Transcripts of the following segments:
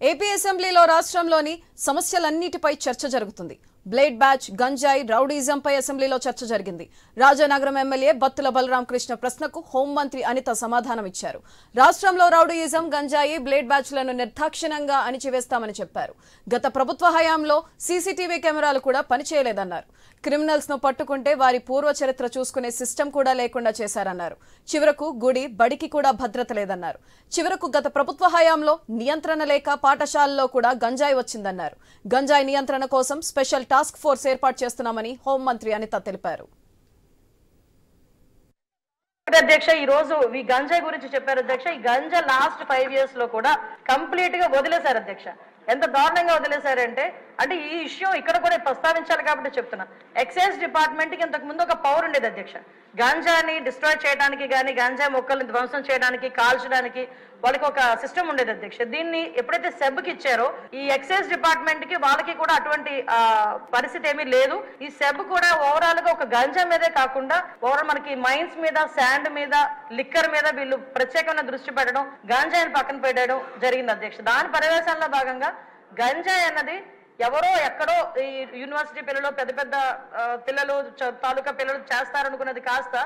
AP అసెంబ్లీలో రాష్ట్రంలోని సమస్యలన్నిటిపై చర్చ జరుగుతుంది. బ్లేడ్ బ్యాచ్, గంజాయి, రౌడీజంపై అసెంబ్లీలో చర్చ జరిగింది. రాజానగరం ఎమ్మెల్యే బత్తుల బలరాం కృష్ణ ప్రశ్నకు హోంమంత్రి అనిత సమాధానం ఇచ్చారు. రాష్ట్రంలో రౌడీయిజం, గంజాయి, బ్లేడ్ బ్యాచ్లను నిర్దాక్షిణ్యంగా అణిచివేస్తామని చెప్పారు. గత ప్రభుత్వ హయాంలో సీసీటీవీ కెమెరాలు కూడా పనిచేయలేదన్నారు. క్రిమినల్స్ ను పట్టుకుంటే వారి పూర్వ చరిత్ర చూసుకునే సిస్టమ్ కూడా లేకుండా చేశారన్నారు. చివరకు గుడి, బడికి కూడా భద్రత లేదన్నారు. చివరకు గత ప్రభుత్వ హయాంలో నియంత్రణ లేక పాఠశాలలో కూడా గంజాయి వచ్చిందన్నారు. గంజాయి నియంత్రణ కోసం స్పెషల్ టాస్క్ ఫోర్స్ ఏర్పాటు చేస్తున్నామని హోంమంత్రి అనిత తెలిపారు. అధ్యక్ష, ఈ రోజు ఈ గంజాయి గురించి చెప్పారు అధ్యక్ష. ఈ గంజా లాస్ట్ 5 years లో కూడా కంప్లీట్ గా వదిలేశారు అధ్యక్ష. ఎంత దారుణంగా వదిలేశారంటే ఈ విషయం ఇక్కడ కూడా ప్రస్తావించాలి కాబట్టి చెప్తున్నా. ఎక్సైజ్ డిపార్ట్మెంట్ కి ఇంతకు ముందు ఒక పవర్ ఉండేది అధ్యక్ష. గాంజాని డిస్ట్రాయ్ చేయడానికి కానీ, గాంజా మొక్కల్ని ధ్వంసం చేయడానికి, కాల్చడానికి వాళ్ళకి ఒక సిస్టమ్ ఉండేది అధ్యక్ష. దీన్ని ఎప్పుడైతే సెబ్కి ఇచ్చారో ఈ ఎక్సైజ్ డిపార్ట్మెంట్ కి వాళ్ళకి కూడా అటువంటి పరిస్థితి ఏమీ లేదు. ఈ సెబ్ కూడా ఓవరాల్ గా ఒక గంజా మీదే కాకుండా ఓవరాల్ మనకి మైన్స్ మీద, శాండ్ మీద, లిక్కర్ మీద వీళ్ళు ప్రత్యేకమైన దృష్టి పెట్టడం, గాంజాని పక్కన పెట్టడం జరిగింది అధ్యక్ష. దాని పర్యవేక్షణలో భాగంగా గంజాయి అన్నది ఎవరో ఎక్కడో ఈ యూనివర్సిటీ పిల్లలు, పెద్ద పెద్ద పిల్లలు, తాలూకా పిల్లలు చేస్తారనుకున్నది కాస్త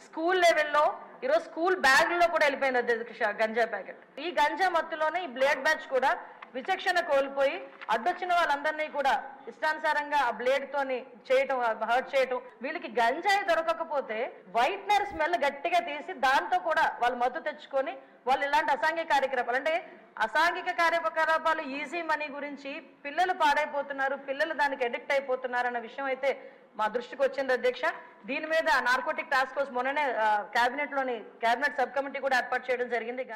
స్కూల్ లెవెల్లో ఈరోజు స్కూల్ బ్యాగ్లో కూడా వెళ్ళిపోయింది అధ్యక్ష గంజా ప్యాకెట్. ఈ గంజా మత్తులోనే ఈ బ్లేడ్ బ్యాచ్ కూడా విచక్షణ కోల్పోయి అడ్డొచ్చిన వాళ్ళందరినీ కూడా ఇష్టానుసారంగా ఆ బ్లేడ్ తోని చేయటం, హర్ట్ చేయటం. వీళ్ళకి గంజాయి దొరకకపోతే వైట్నర్ స్మెల్ గట్టిగా తీసి దాంతో కూడా వాళ్ళు మత్తు తెచ్చుకొని వాళ్ళు ఇలాంటి అసాంఘిక కార్యకలాపాలు అసాంఘిక కార్యకలాపాలు, ఈజీ మనీ గురించి పిల్లలు పాడైపోతున్నారు, పిల్లలు దానికి అడిక్ట్ అయిపోతున్నారు అన్న విషయం అయితే మా దృష్టికి వచ్చింది అధ్యక్ష. దీని మీద నార్కోటిక్ టాస్క్ ఫోర్స్ మొన్ననే క్యాబినెట్ సబ్ కమిటీ కూడా ఏర్పాటు చేయడం జరిగింది.